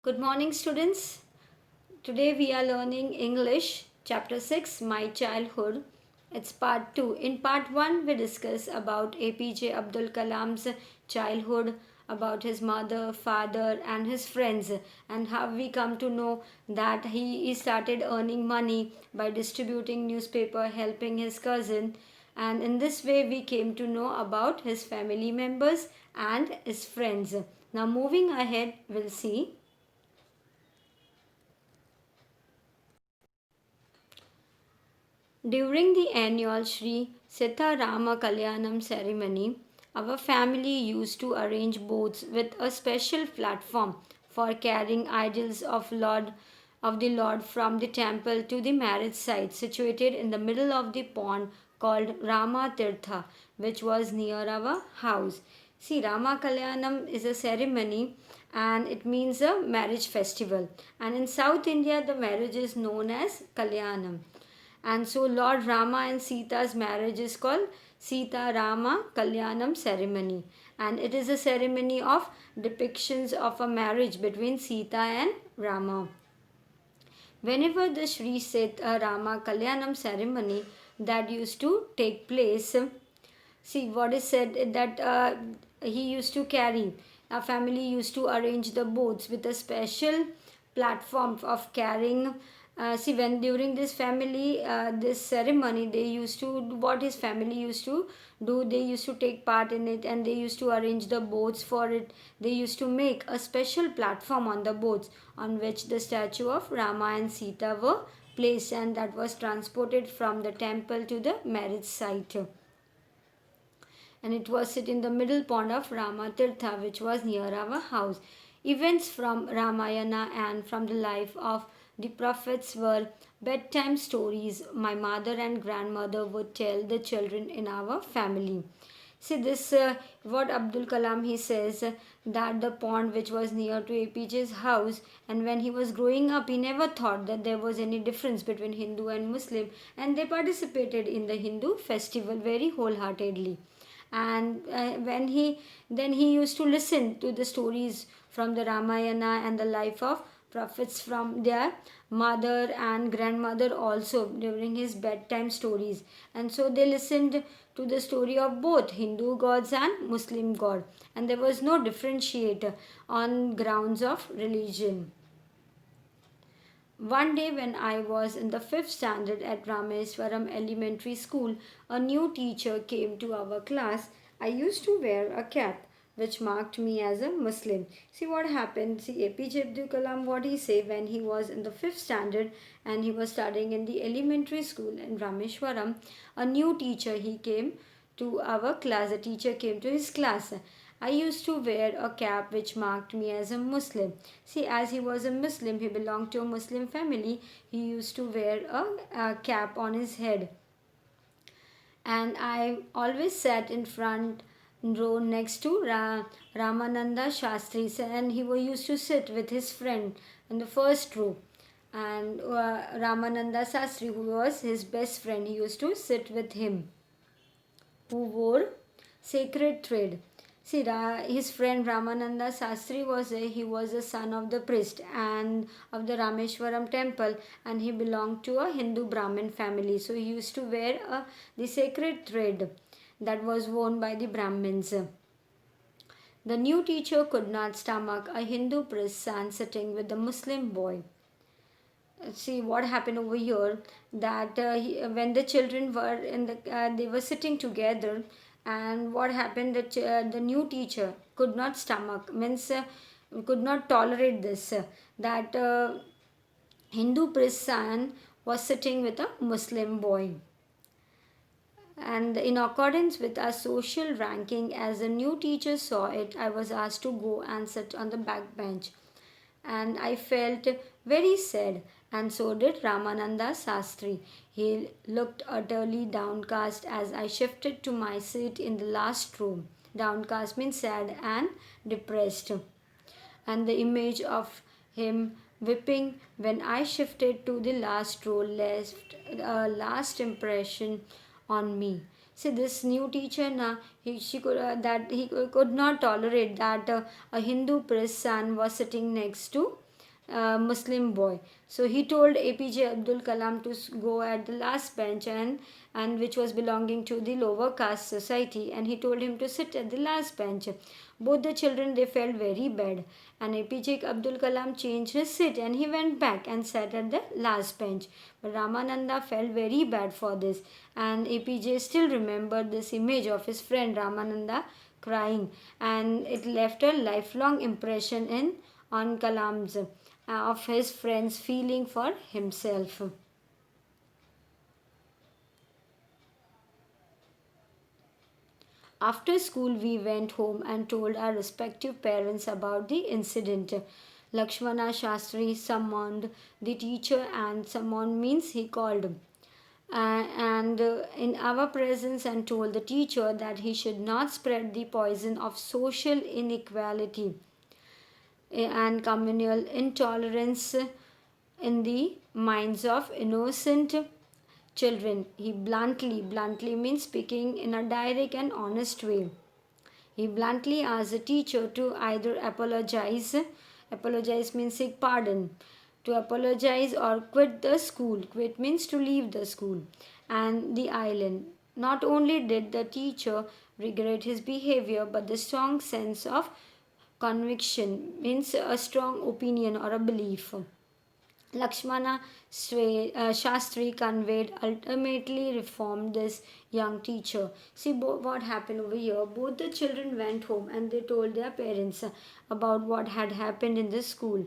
Good morning, students. Today we are learning English, Chapter 6, My Childhood. It's part 2. In part 1, we discuss about APJ Abdul Kalam's childhood, about his mother, father, and his friends, and how we come to know that he started earning money by distributing newspaper, helping his cousin, and in this way we came to know about his family members and his friends. Now, moving ahead, we'll see. During the annual Sri Sita Rama Kalyanam ceremony, our family used to arrange boats with a special platform for carrying idols of the Lord from the temple to the marriage site situated in the middle of the pond called Rama Tirtha, which was near our house. See, Rama Kalyanam is a ceremony and it means a marriage festival. And in South India, the marriage is known as Kalyanam. And so Lord Rama and Sita's marriage is called Sita Rama Kalyanam ceremony. And it is a ceremony of depictions of a marriage between Sita and Rama. Whenever the Sri Sita Rama Kalyanam ceremony that used to take place, see what is said that he used to carry, our family used to arrange the boats with a special platform of carrying. See, when during this family this ceremony, they used to what his family used to do, they used to take part in it and they used to arrange the boats for it. They used to make a special platform on the boats on which the statue of Rama and Sita were placed, and that was transported from the temple to the marriage site, and it was set in the middle pond of Ramatirtha, which was near our house. Events from Ramayana and from the life of the prophets were bedtime stories my mother and grandmother would tell the children in our family. See this, what Abdul Kalam he says that the pond which was near to APJ's house, and when he was growing up, he never thought that there was any difference between Hindu and Muslim, and they participated in the Hindu festival very wholeheartedly. And when he then he used to listen to the stories from the Ramayana and the life of prophets from their mother and grandmother also during his bedtime stories, and so they listened to the story of both Hindu gods and Muslim god, and there was no differentiator on grounds of religion. One day, when I was in the fifth standard at Rameswaram Elementary School, a new teacher came to our class. I used to wear a cap which marked me as a Muslim. See what happened. See, APJ Abdul Kalam, what he said when he was in the fifth standard and he was studying in the elementary school in Rameshwaram, a new teacher he came to our class. A teacher came to his class. I used to wear a cap which marked me as a Muslim. See, as he was a Muslim, he belonged to a Muslim family, he used to wear a cap on his head. And I always sat in front row next to Ramananda Shastri, and he used to sit with his friend in the first row. And Ramananda Shastri, who was his best friend, he used to sit with him, who wore sacred thread. See, his friend Ramananda Sastri he was a son of the priest and of the Rameshwaram temple, and he belonged to a Hindu Brahmin family. So he used to wear the sacred thread that was worn by the Brahmins. The new teacher could not stomach a Hindu priest son sitting with a Muslim boy. See what happened over here, that when the children were in the they were sitting together, and what happened that the new teacher could not stomach, means could not tolerate this, that Hindu priest son was sitting with a Muslim boy. And in accordance with our social ranking, as the new teacher saw it, I was asked to go and sit on the back bench, and I felt very sad, and so did Ramananda Sastri. He looked utterly downcast as I shifted to my seat in the last row. Downcast means sad and depressed. And the image of him weeping when I shifted to the last row left a last impression on me. See, this new teacher now, she could that he could not tolerate that a Hindu priest son was sitting next to Muslim boy. So he told APJ Abdul Kalam to go at the last bench, and which was belonging to the lower caste society, and he told him to sit at the last bench. Both the children, they felt very bad, and APJ Abdul Kalam changed his seat and he went back and sat at the last bench. But Ramananda felt very bad for this, and APJ still remembered this image of his friend Ramananda crying, and it left a lifelong impression in on Kalam's of his friend's feeling for himself. After school, we went home and told our respective parents about the incident. Lakshmana Shastri summoned the teacher, and summoned means he called and in our presence, and told the teacher that he should not spread the poison of social inequality and communal intolerance in the minds of innocent children. He bluntly means speaking in a direct and honest way. He bluntly asked the teacher to either apologize means seek pardon, to apologize or quit the school. Quit means to leave the school and the island. Not only did the teacher regret his behavior, but the strong sense of conviction means a strong opinion or a belief. Shastri conveyed ultimately reformed this young teacher. See what happened over here. Both the children went home and they told their parents about what had happened in the school.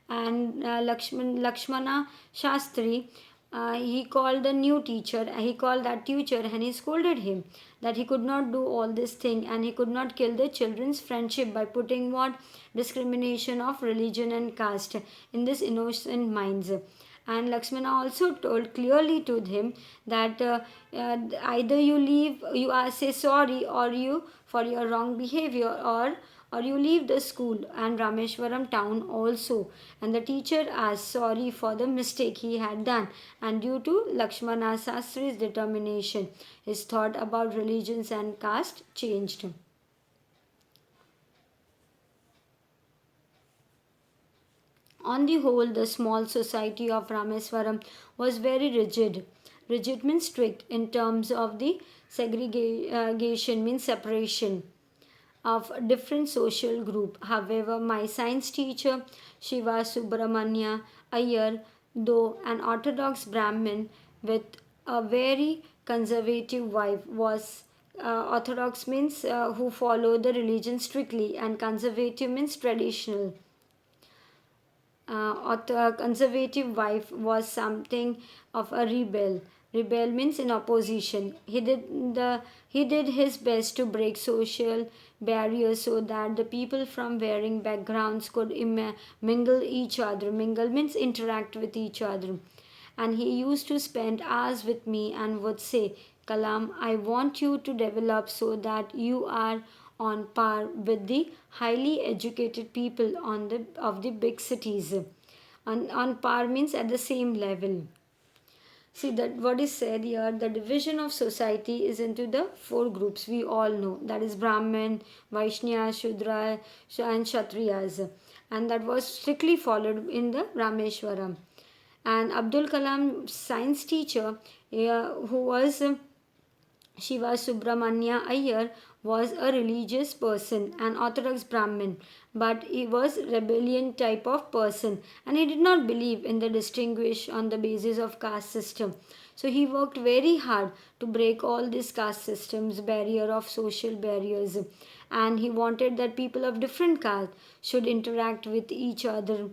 And Lakshmana Shastri, he called the new teacher. He called that teacher and he scolded him that he could not do all this thing, and he could not kill the children's friendship by putting what discrimination of religion and caste in this innocent minds. And Lakshmana also told clearly to him that either you leave, you are say sorry, or you for your wrong behavior, or you leave the school and Rameshwaram town also. And the teacher asked sorry for the mistake he had done, and due to Lakshmana Shastri's determination, his thought about religions and caste changed. On the whole, the small society of Rameswaram was very rigid. Rigid means strict in terms of the segregation, means separation of different social group. However, my science teacher Shiva Subramanya Iyer, though an orthodox Brahmin with a very conservative wife, was orthodox means who follow the religion strictly, and conservative means traditional. Conservative wife was something of a rebel. Rebel means in opposition. He did his best to break social barriers so that the people from varying backgrounds could mingle each other. Mingle means interact with each other. And he used to spend hours with me and would say, Kalam, I want you to develop so that you are on par with the highly educated people of the big cities. On par means at the same level. See that what is said here, the division of society is into the four groups we all know, that is Brahmin, Vaishya, Shudra, and Kshatriyas, and that was strictly followed in the Rameshwaram. And Abdul Kalam, science teacher, who was Shiva Subramanya Iyer, was a religious person, an orthodox Brahmin, but he was rebellion type of person, and he did not believe in the distinguish on the basis of caste system. So he worked very hard to break all these caste systems, barrier of social barriers, and he wanted that people of different caste should interact with each other.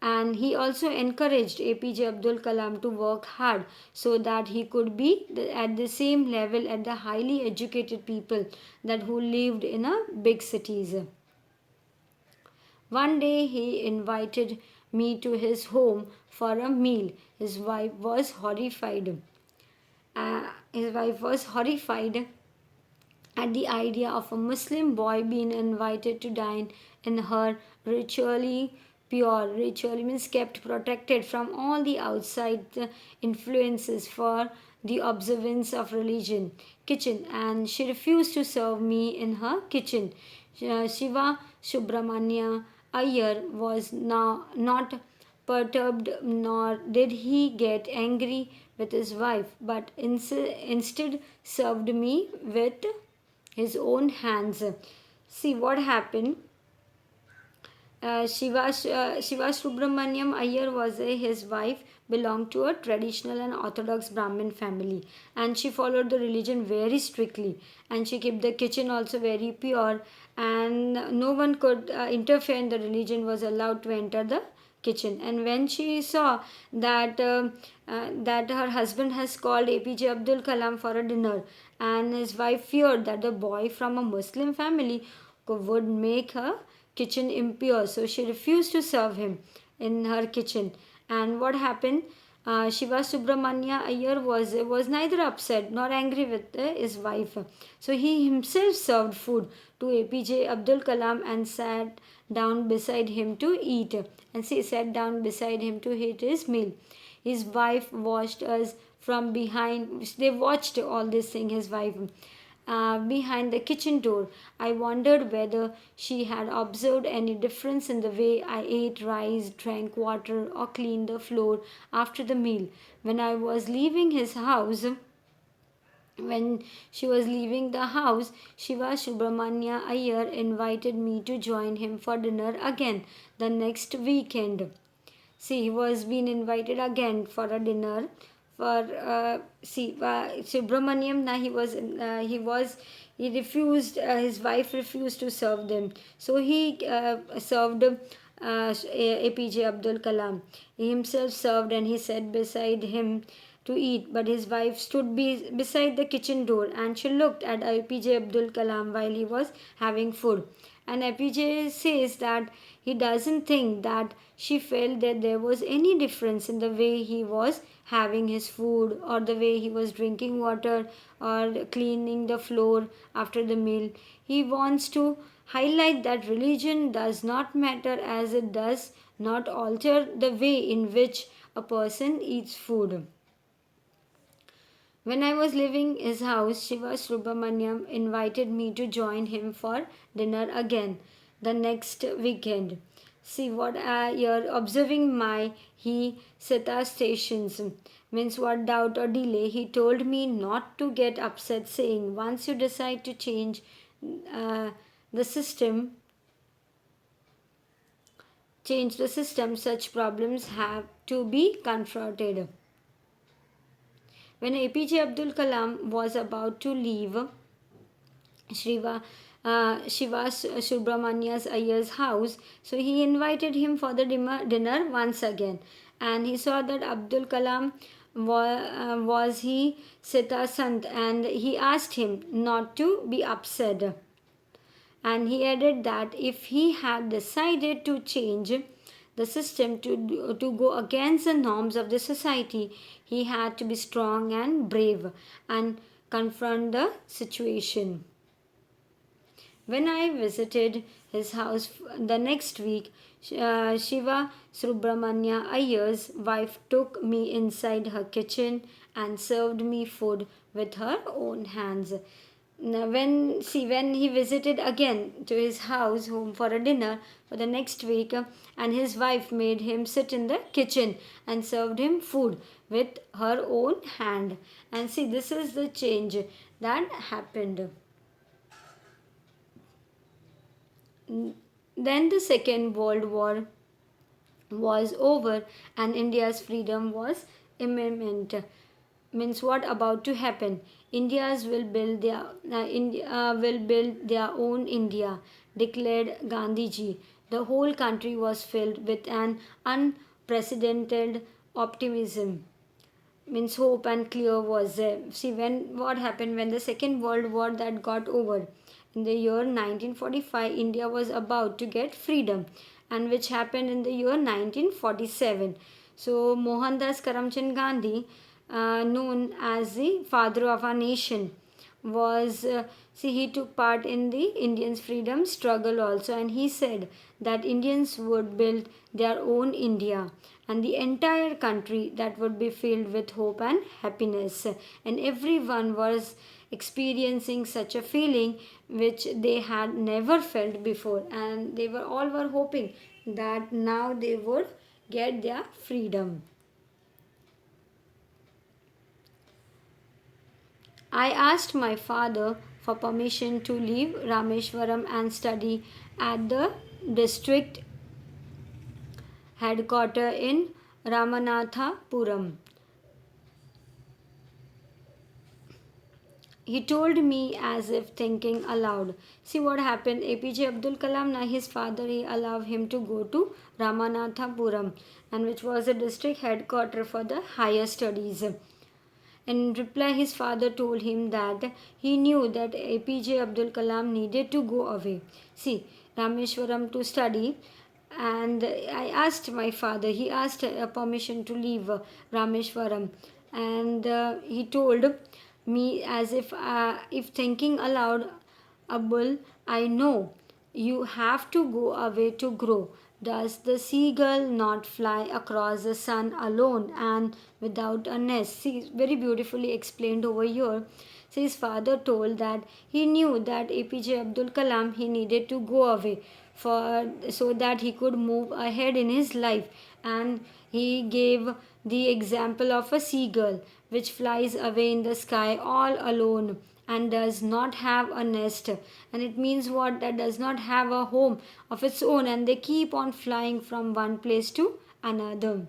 And he also encouraged APJ Abdul Kalam to work hard so that he could be at the same level at the highly educated people that who lived in a big cities. One day he invited me to his home for a meal. His wife was horrified. His wife was horrified at the idea of a Muslim boy being invited to dine in her ritually pure, ritually means kept protected from all the outside influences for the observance of religion kitchen, and she refused to serve me in her kitchen. Shiva Subramanya Iyer was now not perturbed, nor did he get angry with his wife, but instead served me with his own hands. See what happened. Shiva Subramaniam Iyer was his wife, belonged to a traditional and orthodox Brahmin family, and she followed the religion very strictly, and she kept the kitchen also very pure, and no one could interfere in the religion was allowed to enter the kitchen. And when she saw that her husband has called APJ Abdul Kalam for a dinner, and his wife feared that the boy from a Muslim family would make her kitchen impure, so she refused to serve him in her kitchen. And what happened? Shiva Subramanya Iyer was neither upset nor angry with his wife. So he himself served food to APJ Abdul Kalam and sat down beside him to eat. And she sat down beside him to eat his meal. His wife watched us from behind. They watched all this thing, his wife behind the kitchen door. I wondered whether she had observed any difference in the way I ate rice, drank water, or cleaned the floor after the meal. When I was leaving his house, when she was leaving the house, Shiva Subramanya Iyer invited me to join him for dinner again the next weekend. See, he was being invited again for a dinner. For Subramaniam, na he refused. His wife refused to serve them, so he served APJ Abdul Kalam. He himself served, and he sat beside him to eat. But his wife stood beside the kitchen door, and she looked at APJ Abdul Kalam while he was having food. And APJ says that he doesn't think that she felt that there was any difference in the way he was having his food, or the way he was drinking water, or cleaning the floor after the meal. He wants to highlight that religion does not matter, as it does not alter the way in which a person eats food. When I was leaving his house, Shiva Subramaniam invited me to join him for dinner again the next weekend. See what you're observing my he Sita stations means what doubt or delay. He told me not to get upset, saying once you decide to uh, the system, such problems have to be confronted. When APJ Abdul Kalam was about to leave Shiva Subramania's Iyer's house, so he invited him for the dinner once again. And he saw that Abdul Kalam was he Sita Sant, and he asked him not to be upset. And he added that if he had decided to change the system to go against the norms of the society, he had to be strong and brave and confront the situation. When I visited his house the next week, Shiva Subramanya Iyer's wife took me inside her kitchen and served me food with her own hands. Now, when he visited again to his house home for a dinner for the next week, and his wife made him sit in the kitchen and served him food with her own hand. And see, this is the change that happened. Then the Second World War was over and India's freedom was imminent. Means what about to happen? India's India will build their own India, declared Gandhiji. The whole country was filled with an unprecedented optimism. Means hope and clear was there. See when what happened when the Second World War that got over in the year 1945, India was about to get freedom, and which happened in the year 1947. So Mohandas Karamchand Gandhi, known as the father of our nation, was he took part in the Indians freedom struggle also, and he said that Indians would build their own India, and the entire country that would be filled with hope and happiness, and everyone was experiencing such a feeling which they had never felt before, and they were all were hoping that now they would get their freedom. I asked my father for permission to leave Rameshwaram and study at the district headquarters in Ramanathapuram. He told me as if thinking aloud. See what happened. APJ Abdul Kalam, now his father, he allowed him to go to Ramanathapuram, and which was a district headquarters for the higher studies. In reply, his father told him that he knew that APJ Abdul Kalam needed to go away. See, Rameshwaram to study, and I asked my father, he asked permission to leave Rameshwaram, and he told me as if thinking aloud, Abul, I know you have to go away to grow. Does the seagull not fly across the sun alone and without a nest? See, very beautifully explained over here. So his father told that he knew that APJ Abdul Kalam he needed to go away for so that he could move ahead in his life, and he gave the example of a seagull which flies away in the sky all alone and does not have a nest, and it means what, that does not have a home of its own, and they keep on flying from one place to another.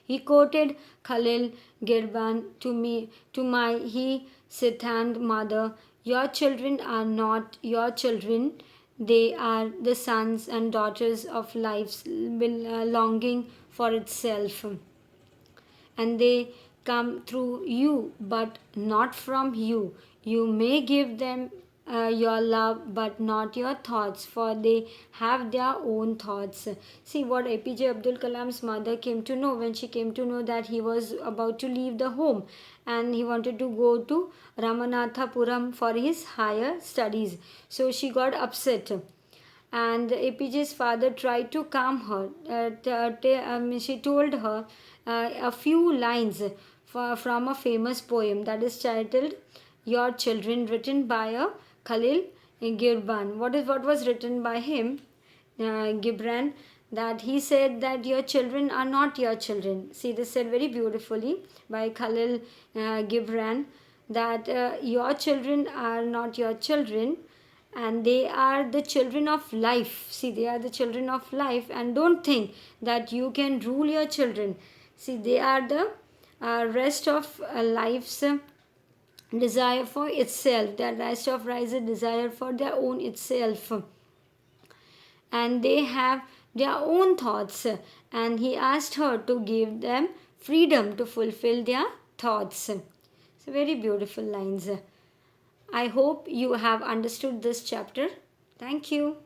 He quoted Khalil Gibran to my he Siddhant mother, your children are not your children, they are the sons and daughters of life's longing for itself, and they come through you but not from you. You may give them your love but not your thoughts, for they have their own thoughts. See what APJ Abdul Kalam's mother came to know when she came to know that he was about to leave the home and he wanted to go to Ramanathapuram for his higher studies. So she got upset, and APJ's father tried to calm her. She told her a few lines from a famous poem that is titled Your Children, written by a Khalil Gibran. What was written by him, Gibran? That he said that your children are not your children. See, this said very beautifully by Khalil Gibran, that your children are not your children, and they are the children of life. See, they are the children of life, and don't think that you can rule your children. See, they are the rest of life's desire for itself, the rest of life's desire for their own itself, and they have their own thoughts, and he asked her to give them freedom to fulfill their thoughts. So very beautiful lines. I hope you have understood this chapter. Thank you.